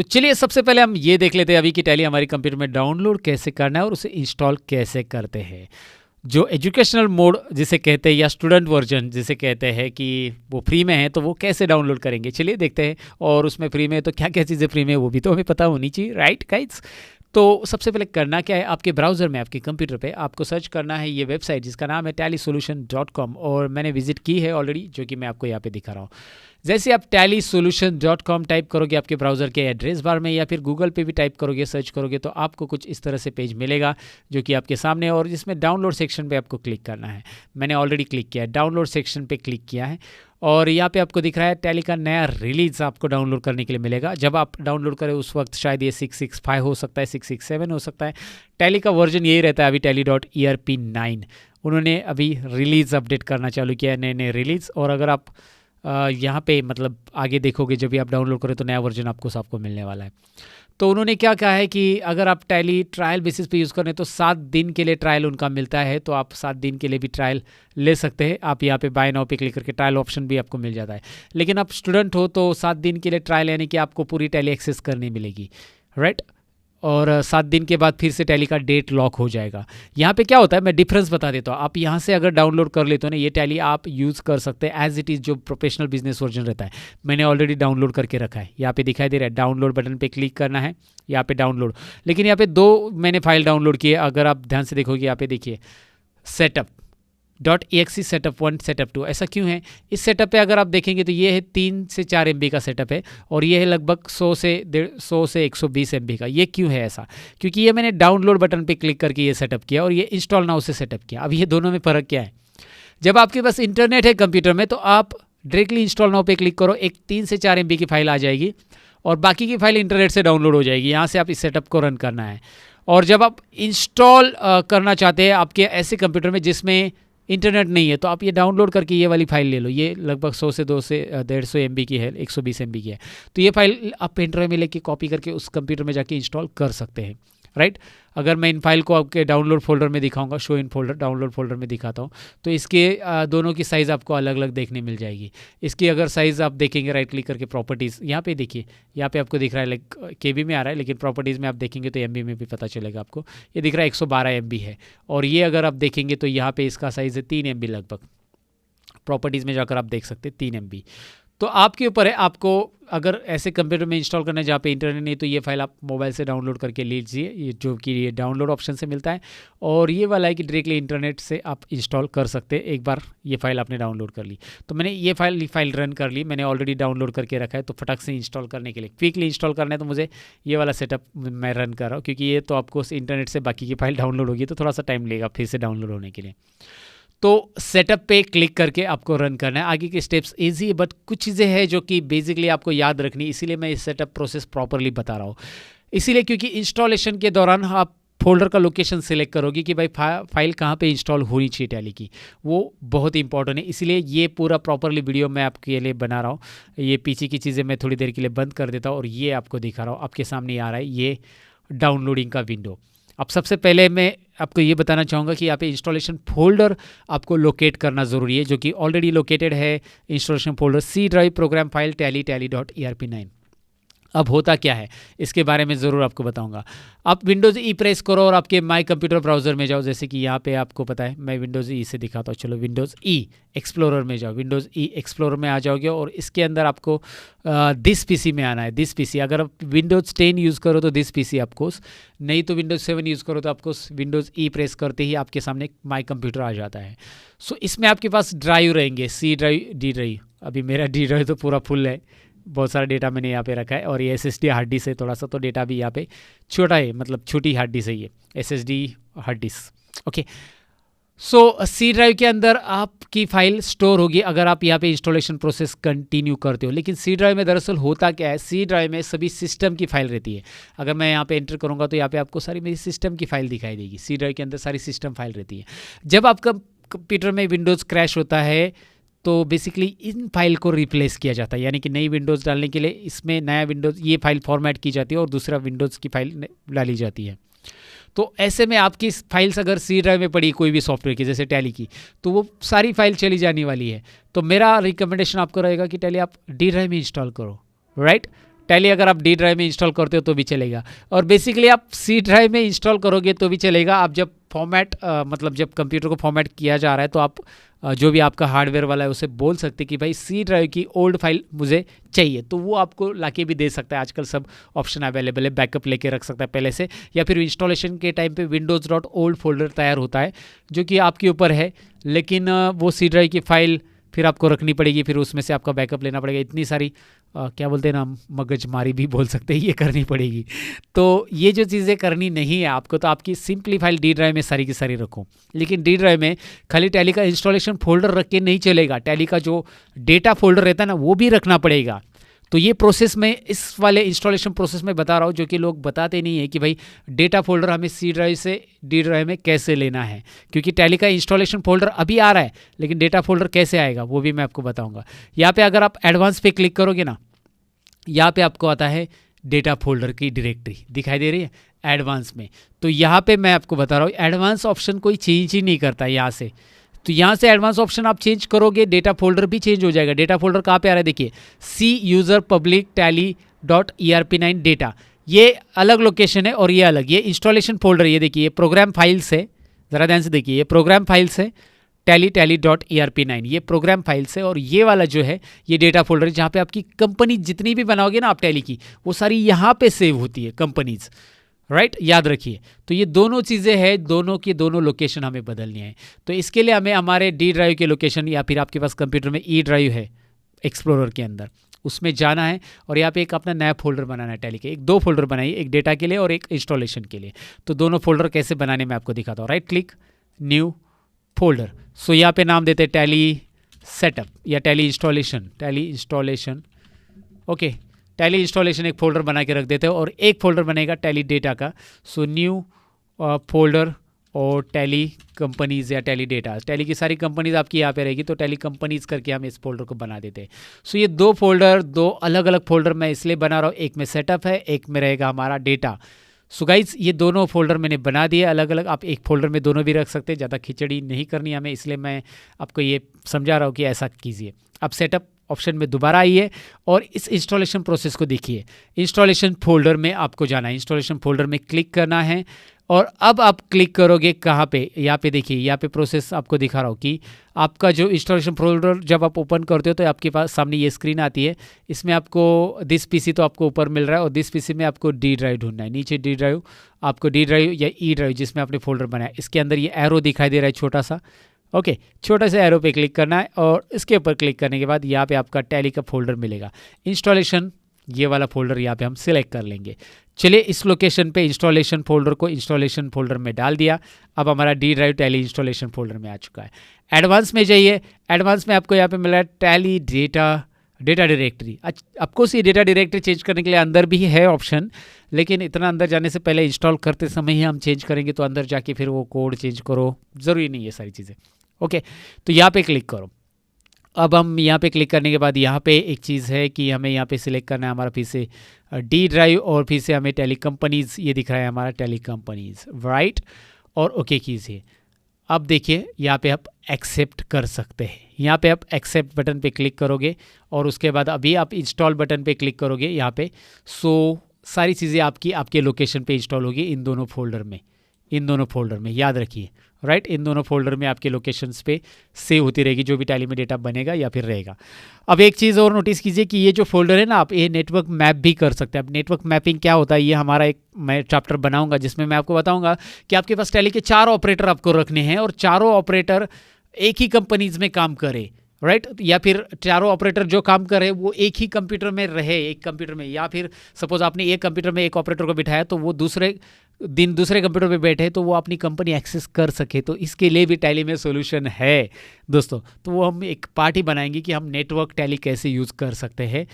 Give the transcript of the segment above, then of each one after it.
तो चलिए सबसे पहले हम ये देख लेते हैं अभी कि टैली हमारे कंप्यूटर में डाउनलोड कैसे करना है और उसे इंस्टॉल कैसे करते हैं। जो एजुकेशनल मोड जिसे कहते हैं या स्टूडेंट वर्जन जिसे कहते हैं कि वो फ्री में है, तो वो कैसे डाउनलोड करेंगे चलिए देखते हैं। और उसमें फ्री में तो क्या क्या चीज़ें फ्री में वो भी तो हमें पता होनी चाहिए, राइट गाइस। तो सबसे पहले करना क्या है, आपके ब्राउज़र में आपके कंप्यूटर पे आपको सर्च करना है ये वेबसाइट जिसका नाम है tallysolution.com, और मैंने विजिट की है ऑलरेडी, जो कि मैं आपको यहाँ पे दिखा रहा हूँ। जैसे आप tallysolution.com टाइप करोगे आपके ब्राउज़र के एड्रेस बार में, या फिर गूगल पे भी टाइप करोगे, सर्च करोगे, तो आपको कुछ इस तरह से पेज मिलेगा जो कि आपके सामने है, और जिसमें डाउनलोड सेक्शन पे आपको क्लिक करना है। मैंने ऑलरेडी क्लिक किया है, डाउनलोड सेक्शन पे क्लिक किया है, और यहाँ पे आपको दिख रहा है टैली का नया रिलीज आपको डाउनलोड करने के लिए मिलेगा। जब आप डाउनलोड करें उस वक्त शायद ये 665 हो सकता है, 667 हो सकता है। टैली का वर्जन यही रहता है अभी, tally.erp9। उन्होंने अभी रिलीज़ अपडेट करना चालू किया है, नए नए रिलीज़। और अगर आप यहाँ पे मतलब आगे देखोगे जब भी आप डाउनलोड करें तो नया वर्जन आपको मिलने वाला है। तो उन्होंने क्या कहा है कि अगर आप टैली ट्रायल बेसिस पे यूज़ करें तो 7 दिन के लिए ट्रायल उनका मिलता है, तो आप 7 दिन के लिए भी ट्रायल ले सकते हैं। आप यहाँ पे बाय नाउ पे क्लिक करके ट्रायल ऑप्शन भी आपको मिल जाता है। लेकिन आप स्टूडेंट हो तो 7 दिन के लिए ट्रायल यानी कि आपको पूरी टैली एक्सेस करनी मिलेगी, राइट। और 7 दिन के बाद फिर से टैली का डेट लॉक हो जाएगा। यहाँ पे क्या होता है मैं डिफरेंस बता देता हूँ। आप यहाँ से अगर डाउनलोड कर लेते हो ना, ये टैली आप यूज़ कर सकते हैं एज इट इज़, जो प्रोफेशनल बिजनेस वर्जन रहता है। मैंने ऑलरेडी डाउनलोड करके रखा है, यहाँ पे दिखाई दे रहा है। डाउनलोड बटन पे क्लिक करना है, यहाँ पे डाउनलोड। लेकिन यहाँ पे 2 मैंने फाइल डाउनलोड किए, अगर आप ध्यान से देखोगे यहाँ पे देखिए setup.exe setup 1 setup 2। ऐसा क्यों है? इस सेटअप पे अगर आप देखेंगे तो ये है 3 से 4 MB का सेटअप है, और ये है लगभग 100 से 120 MB का। ये क्यों है ऐसा? क्योंकि ये मैंने डाउनलोड बटन पे क्लिक करके ये सेटअप किया, और ये इंस्टॉल नाउ से सेटअप किया। अब ये दोनों में फ़र्क क्या है? जब आपके पास इंटरनेट है कंप्यूटर में तो आप डायरेक्टली इंस्टॉल नाउ पे क्लिक करो, एक 3 से 4 MB की फाइल आ जाएगी, और बाकी की फाइल इंटरनेट से डाउनलोड हो जाएगी। यहाँ से आप इस सेटअप को रन करना है। और जब आप इंस्टॉल करना चाहते हैं आपके ऐसे कंप्यूटर में जिसमें इंटरनेट नहीं है, तो आप ये डाउनलोड करके ये वाली फ़ाइल ले लो। ये लगभग 100 से 2 से 150 MB की है, 120 MB की है। तो ये फाइल आप पेन ड्राइव में लेके कॉपी करके उस कंप्यूटर में जाके इंस्टॉल कर सकते हैं, राइट। अगर मैं इन फाइल को आपके डाउनलोड फोल्डर में दिखाऊंगा, show in folder download folder में दिखाता हूँ, तो इसके दोनों की साइज़ आपको अलग अलग देखने मिल जाएगी। इसकी अगर साइज़ आप देखेंगे राइट क्लिक करके प्रॉपर्टीज़, यहाँ पे देखिए, यहाँ पे आपको दिख रहा है लाइक KB में आ रहा है, लेकिन प्रॉपर्टीज़ में आप देखेंगे तो MB में भी पता चलेगा आपको। ये दिख रहा है 112 MB है, और ये अगर आप देखेंगे तो यहाँ पे इसका साइज़ है 3 MB लगभग। प्रॉपर्टीज़ में जाकर आप देख सकते हैं 3 MB। तो आपके ऊपर है, आपको अगर ऐसे कंप्यूटर में इंस्टॉल करना है जहाँ पे इंटरनेट नहीं, तो ये फाइल आप मोबाइल से डाउनलोड करके लीजिए, ये जो कि ये डाउनलोड ऑप्शन से मिलता है। और ये वाला है कि डायरेक्टली इंटरनेट से आप इंस्टॉल कर सकते हैं। एक बार ये फाइल आपने डाउनलोड कर ली, तो मैंने ये फाइल रन कर ली, मैंने ऑलरेडी डाउनलोड करके रखा है। तो फटाक से इंस्टॉल करने के लिए, क्विकली इंस्टॉल करना है, तो मुझे ये वाला सेटअप मैं रन कर रहा हूँ, क्योंकि ये तो आपको इंटरनेट से बाकी की फाइल डाउनलोड होगी तो थोड़ा सा टाइम लेगा फिर से डाउनलोड होने के लिए। तो सेटअप पे क्लिक करके आपको रन करना है। आगे के स्टेप्स इजी है, बट कुछ चीज़ें हैं जो कि बेसिकली आपको याद रखनी, इसीलिए मैं इस सेटअप प्रोसेस प्रॉपरली बता रहा हूँ। इसीलिए क्योंकि इंस्टॉलेशन के दौरान आप फोल्डर का लोकेशन सिलेक्ट करोगे कि भाई फाइल कहाँ पे इंस्टॉल होनी चाहिए टैली की, वो बहुत इंपॉर्टेंट है। इसीलिए ये पूरा प्रॉपरली वीडियो मैं आपके लिए बना रहा हूँ। ये पीछे की चीज़ें मैं थोड़ी देर के लिए बंद कर देता हूँ, और ये आपको दिखा रहा हूँ। आपके सामने आ रहा है ये डाउनलोडिंग का विंडो। अब सबसे पहले मैं आपको ये बताना चाहूँगा कि यहाँ पे इंस्टॉलेशन फोल्डर आपको लोकेट करना ज़रूरी है, जो कि ऑलरेडी लोकेटेड है। Installation folder C drive program file tally.erp9। अब होता क्या है इसके बारे में ज़रूर आपको बताऊंगा। आप विंडोज़ ई प्रेस करो और आपके माई कंप्यूटर ब्राउज़र में जाओ। जैसे कि यहाँ पे आपको पता है, मैं विंडोज़ ई से दिखाता हूँ। चलो विंडोज़ ई एक्सप्लोरर में जाओ, विंडोज़ ई एक्सप्लोरर में आ जाओगे, और इसके अंदर आपको दिस PC में आना है। दिस PC, अगर आप विंडोज़ 10 यूज़ करो तो दिस PC आपको, नहीं तो विंडोज़ 7 यूज़ करो तो आपको विंडोज़ ई प्रेस करते ही आपके सामने माई कंप्यूटर आ जाता है। सो इसमें आपके पास ड्राइव रहेंगे, C ड्राइव, D ड्राइव। अभी मेरा D ड्राइव तो पूरा फुल है, बहुत सारा डेटा मैंने यहाँ पे रखा है। और ये SSD हार्ड डिस्क है, थोड़ा सा तो डेटा भी यहाँ पे छोटा है, मतलब छोटी हार्ड डिस्क है ये SSD हार्ड डिस्क। ओके, सो C ड्राइव के अंदर आपकी फ़ाइल स्टोर होगी अगर आप यहाँ पे इंस्टॉलेशन प्रोसेस कंटिन्यू करते हो। लेकिन C ड्राइव में दरअसल होता क्या है, C ड्राइव में सभी सिस्टम की फ़ाइल रहती है। अगर मैं यहाँ पे एंटर करूँगा तो यहाँ पे आपको सारी मेरी सिस्टम की फ़ाइल दिखाई देगी। C ड्राइव के अंदर सारी सिस्टम फाइल रहती है। जब आपका कंप्यूटर में विंडोज़ क्रैश होता है तो बेसिकली इन फाइल को रिप्लेस किया जाता है, यानी कि नई विंडोज़ डालने के लिए इसमें नया विंडोज़, ये फाइल फॉर्मेट की जाती है और दूसरा विंडोज़ की फाइल डाली जाती है। तो ऐसे में आपकी फाइल्स अगर C ड्राइव में पड़ी कोई भी सॉफ्टवेयर की, जैसे टैली की, तो वो सारी फाइल चली जाने वाली है। तो मेरा रिकमेंडेशन आपको रहेगा कि टैली आप D ड्राइव में इंस्टॉल करो, राइट। टैली अगर आप डी ड्राइव में इंस्टॉल करते हो तो भी चलेगा, और बेसिकली आप सी ड्राइव में इंस्टॉल करोगे तो भी चलेगा। आप जब फॉर्मेट मतलब जब कंप्यूटर को फॉर्मेट किया जा रहा है तो आप जो भी आपका हार्डवेयर वाला है उसे बोल सकते कि भाई सी ड्राइव की ओल्ड फाइल मुझे चाहिए, तो वो आपको लाके भी दे सकता है। आजकल सब ऑप्शन अवेलेबल है, बैकअप लेके रख सकता है पहले से, या फिर इंस्टॉलेशन के टाइम पे windows.old फोल्डर तैयार होता है जो कि आपके ऊपर है, लेकिन वो सी ड्राइव की फ़ाइल फिर आपको रखनी पड़ेगी, फिर उसमें से आपका बैकअप लेना पड़ेगा। इतनी सारी क्या बोलते हैं ना, मगजमारी भी बोल सकते हैं, ये करनी पड़ेगी। तो ये जो चीज़ें करनी नहीं है आपको, तो आपकी सिंपली फाइल डी ड्राइव में सारी की सारी रखो। लेकिन डी ड्राइव में खाली टैली का इंस्टॉलेशन फोल्डर रख के नहीं चलेगा, टैली का जो डेटा फोल्डर रहता है ना वो भी रखना पड़ेगा। तो ये प्रोसेस में इस वाले इंस्टॉलेशन प्रोसेस में बता रहा हूँ, जो कि लोग बताते नहीं है कि भाई डेटा फोल्डर हमें सी ड्राइव से डी ड्राइव में कैसे लेना है, क्योंकि टैली का इंस्टॉलेशन फोल्डर अभी आ रहा है लेकिन डेटा फोल्डर कैसे आएगा वो भी मैं आपको बताऊंगा। यहाँ पे अगर आप एडवांस पे क्लिक करोगे ना, यहाँ पे आपको आता है डेटा फोल्डर की डायरेक्टरी दिखाई दे रही है एडवांस में। तो यहाँ पे मैं आपको बता रहा हूँ एडवांस ऑप्शन कोई चेंज ही नहीं करता यहाँ से। तो यहाँ से एडवांस ऑप्शन आप चेंज करोगे, डेटा फोल्डर भी चेंज हो जाएगा। डेटा फोल्डर कहाँ पे आ रहा है देखिए, C user public Tally .erp9 data, ये अलग लोकेशन है और ये अलग, ये इंस्टॉलेशन फोल्डर, ये देखिए ये प्रोग्राम फाइल्स है, ज़रा ध्यान से देखिए, ये प्रोग्राम फाइल्स है टैली .erp9, ये प्रोग्राम फाइल्स है, और ये वाला जो है ये डेटा फोल्डर है जहाँ पे आपकी कंपनी जितनी भी बनाओगे ना आप टैली की, वो सारी यहाँ पे सेव होती है कंपनीज़, राइट याद रखिए। तो ये दोनों चीज़ें हैं, दोनों की दोनों लोकेशन हमें बदलनी है। तो इसके लिए हमें हमारे डी ड्राइव के लोकेशन, या फिर आपके पास कंप्यूटर में ई ड्राइव है एक्सप्लोरर के अंदर, उसमें जाना है और यहाँ पे एक अपना नया फोल्डर बनाना है टैली के। एक दो फोल्डर बनाइए, एक डेटा के लिए और एक इंस्टॉलेशन के लिए। तो दोनों फोल्डर कैसे बनाने मैं आपको दिखाता हूँ। Right click, new folder. So यहाँ पे नाम देते हैं टैली सेटअप या Tally installation. Okay, Tally installation एक फ़ोल्डर बना के रख देते हैं, और एक फ़ोल्डर बनेगा टैली डेटा का। सो न्यू फोल्डर और टैली कंपनीज़ या टैली डेटा, टैली की सारी कंपनीज़ आपकी यहाँ पे रहेगी, तो टैली कंपनीज़ करके हम इस फोल्डर को बना देते हैं। सो ये दो फोल्डर, दो अलग अलग फोल्डर मैं इसलिए बना रहा हूँ, एक में सेटअप है, एक में रहेगा हमारा डेटा। सो गाइज ये दोनों फोल्डर मैंने बना दिए अलग अलग। आप एक फोल्डर में दोनों भी रख सकते हैं, ज़्यादा खिचड़ी नहीं करनी हमें, इसलिए मैं आपको ये समझा रहा हूँ कि ऐसा कीजिए। अब सेटअप ऑप्शन में दोबारा आइए और इस इंस्टॉलेशन प्रोसेस को देखिए। इंस्टॉलेशन फोल्डर में आपको जाना है, इंस्टॉलेशन फोल्डर में क्लिक करना है, और अब आप क्लिक करोगे कहाँ पे, यहाँ पे देखिए, यहाँ पे प्रोसेस आपको दिखा रहा हूँ कि आपका जो इंस्टॉलेशन फोल्डर जब आप ओपन करते हो तो आपके पास सामने ये स्क्रीन आती है। इसमें आपको दिस पीसी तो आपको ऊपर मिल रहा है, और दिस पीसी में आपको डी ड्राइव ढूंढना है। नीचे डी ड्राइव, आपको डी ड्राइव या ई ड्राइव जिसमें आपने फोल्डर बनाया, इसके अंदर ये एरो दिखाई दे रहा है छोटा सा। ओके, छोटे से एरो पे क्लिक करना है, और इसके ऊपर क्लिक करने के बाद यहाँ पे आपका टैली का फोल्डर मिलेगा, इंस्टॉलेशन, ये वाला फोल्डर यहाँ पे हम सिलेक्ट कर लेंगे। चलिए इस लोकेशन पे इंस्टॉलेशन फोल्डर को इंस्टॉलेशन फोल्डर में डाल दिया। अब हमारा D drive tally installation folder में आ चुका है। एडवांस में जाइए, एडवांस में आपको यहाँ पे मिला है टैली डेटा डायरेक्टरी। आपको सी डेटा डायरेक्टरी चेंज करने के लिए अंदर भी है ऑप्शन, लेकिन इतना अंदर जाने से पहले इंस्टॉल करते समय ही हम चेंज करेंगे, तो अंदर जाके फिर वो कोड चेंज करो, ज़रूरी नहीं है सारी चीज़ें। ओके, तो यहाँ पे क्लिक करो। अब हम यहाँ पे क्लिक करने के बाद यहाँ पे एक चीज़ है कि हमें यहाँ पे सिलेक्ट करना है हमारा फिर से डी ड्राइव, और फिर से हमें टैली कंपनीज़ ये दिख रहा है हमारा टैली कंपनीज़, राइट, और ओके कीजिए। अब देखिए यहाँ पे आप एक्सेप्ट कर सकते हैं, यहाँ पे आप एक्सेप्ट बटन पे क्लिक करोगे, और उसके बाद अभी आप इंस्टॉल बटन पे क्लिक करोगे यहाँ पे। सो सारी चीज़ें आपके लोकेशन पे इंस्टॉल होगी इन दोनों फोल्डर में, याद रखिए, राइट। इन दोनों फोल्डर में आपके लोकेशंस पे सेव होती रहेगी जो भी टैली में डेटा बनेगा या फिर रहेगा। अब एक चीज़ और नोटिस कीजिए कि ये जो फोल्डर है ना, आप ये नेटवर्क मैप भी कर सकते हैं। अब नेटवर्क मैपिंग क्या होता है, ये हमारा एक मैं चैप्टर बनाऊंगा जिसमें मैं आपको बताऊंगा कि आपके पास टैली के 4 ऑपरेटर आपको रखने हैं, और चारों ऑपरेटर एक ही कंपनीज में काम करे, राइट, या फिर चारों ऑपरेटर जो काम करे वो एक ही कंप्यूटर में रहे, एक कंप्यूटर में, या फिर सपोज आपने एक कंप्यूटर में एक ऑपरेटर को बिठाया तो वो दूसरे कंप्यूटर पे बैठे तो वो अपनी कंपनी एक्सेस कर सके। तो इसके लिए भी टैली में सोल्यूशन है दोस्तों। तो वो हम एक पार्ट ही बनाएंगे कि हम नेटवर्क टैली कैसे यूज़ कर सकते हैं।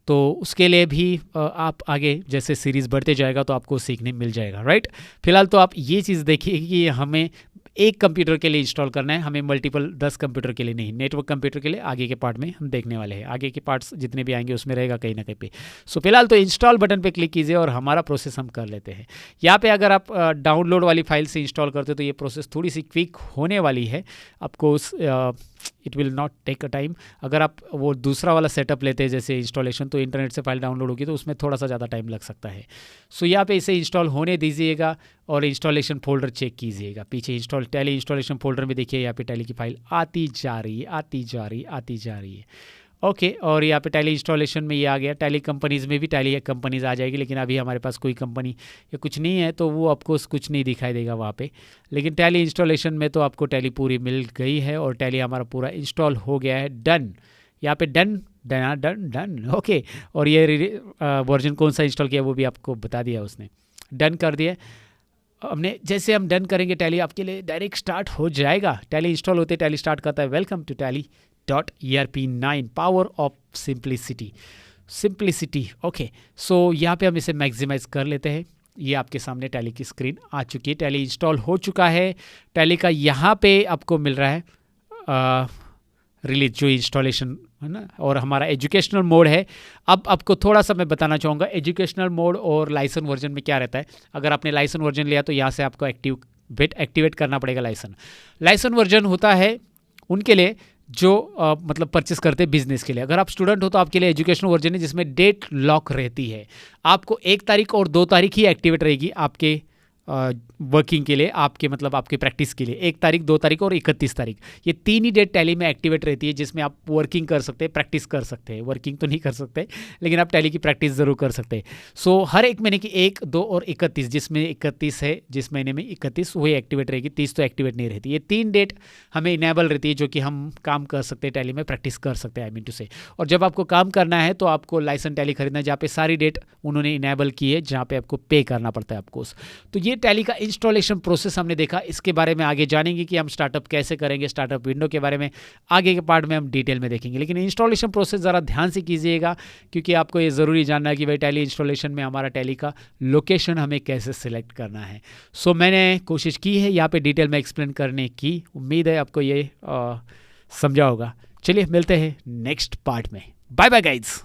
तो उसके लिए भी आप आगे जैसे सीरीज़ बढ़ते जाएगा तो आपको सीखने मिल जाएगा, राइट। फिलहाल तो आप ये चीज़ देखिए कि हमें एक कंप्यूटर के लिए इंस्टॉल करना है, हमें मल्टीपल 10 कंप्यूटर के लिए नहीं, नेटवर्क कंप्यूटर के लिए आगे के पार्ट में हम देखने वाले हैं। आगे के पार्ट्स जितने भी आएंगे उसमें रहेगा कहीं ना कहीं पे। सो फिलहाल तो इंस्टॉल बटन पे क्लिक कीजिए और हमारा प्रोसेस हम कर लेते हैं। यहाँ पे अगर आप डाउनलोड वाली फाइल से इंस्टॉल करते हो तो ये प्रोसेस थोड़ी सी क्विक होने वाली है। आपको उस it will not take a time. अगर आप वो दूसरा वाला सेटअप लेते हैं जैसे इंस्टॉलेशन, तो इंटरनेट से फाइल डाउनलोड होगी तो उसमें थोड़ा सा ज़्यादा टाइम लग सकता है। सो यहाँ पे इसे इंस्टॉल होने दीजिएगा और इंस्टॉलेशन फोल्डर चेक कीजिएगा। पीछे टैली इंस्टॉलेशन फोल्डर में देखिए यहाँ पे टैली की फाइल आती जा रही है, आती जा रही है, आती जा रही है। ओके और यहाँ पे टैली इंस्टॉलेशन में ये आ गया। टैली कंपनीज़ में भी टैली कंपनीज़ आ जाएगी, लेकिन अभी हमारे पास कोई कंपनी या कुछ नहीं है तो वो आपको कुछ नहीं दिखाई देगा वहाँ पे। लेकिन टैली इंस्टॉलेशन में तो आपको टैली पूरी मिल गई है और टैली हमारा पूरा इंस्टॉल हो गया है। डन, यहाँ पे done done done done. Okay और ये वर्जन कौन सा इंस्टॉल किया वो भी आपको बता दिया उसने। डन कर दिया हमने। जैसे हम डन करेंगे टैली आपके लिए डायरेक्ट स्टार्ट हो जाएगा। टैली इंस्टॉल होते टैली स्टार्ट करता है, वेलकम टू टैली.erp9 power of simplicity. Simplicity okay. So यहाँ पे हम इसे मैक्सिमाइज कर लेते हैं। ये आपके सामने टैली की स्क्रीन आ चुकी है, टैली इंस्टॉल हो चुका है। टैली का यहाँ पे आपको मिल रहा है रिलीज जो इंस्टॉलेशन है ना, और हमारा एजुकेशनल मोड है। अब आपको थोड़ा सा मैं बताना चाहूँगा एजुकेशनल मोड और लाइसेंस वर्जन में क्या रहता है। अगर आपने लाइसेंस वर्जन लिया तो यहाँ से आपको एक्टिवेट करना पड़ेगा लाइसेंस वर्जन होता है उनके लिए जो मतलब परचेस करते हैं बिजनेस के लिए। अगर आप स्टूडेंट हो तो आपके लिए एजुकेशनल वर्जन है जिसमें डेट लॉक रहती है। आपको 1 तारीख और 2 तारीख ही एक्टिवेट रहेगी आपके वर्किंग के लिए, आपके मतलब आपके प्रैक्टिस के लिए। 1 तारीख, 2 तारीख और 31 तारीख, ये 3 ही डेट टैली में एक्टिवेट रहती है जिसमें आप वर्किंग कर सकते हैं, प्रैक्टिस कर सकते हैं। वर्किंग तो नहीं कर सकते लेकिन आप टैली की प्रैक्टिस ज़रूर कर सकते हैं। सो हर एक महीने की 1, 2 और 31, जिसमें 31 है, जिस महीने में 31 वही एक्टिवेट रहेगी, 30 तो एक्टिवेट नहीं रहती। ये 3 डेट हमें इनेबल रहती है जो कि हम काम कर सकते हैं टैली में, प्रैक्टिस कर सकते हैं आई मीन टू से। और जब आपको काम करना है तो आपको लाइसेंस टैली खरीदना है जहाँ पे सारी डेट उन्होंने इनेबल की है, जहाँ पे आपको पे करना पड़ता है आपको। तो ये टैली का इंस्टॉलेशन प्रोसेस हमने देखा। इसके बारे में आगे जानेंगे कि हम स्टार्टअप कैसे करेंगे, स्टार्टअप विंडो के बारे में आगे के पार्ट में हम डिटेल में देखेंगे। लेकिन इंस्टॉलेशन प्रोसेस ज़रा ध्यान से कीजिएगा क्योंकि आपको ये ज़रूरी जानना है कि भाई टैली इंस्टॉलेशन में हमारा टैली का लोकेशन हमें कैसे सिलेक्ट करना है। सो मैंने कोशिश की है यहाँ पे डिटेल में एक्सप्लेन करने की, उम्मीद है आपको ये समझा होगा। चलिए मिलते हैं नेक्स्ट पार्ट में। Bye bye guides.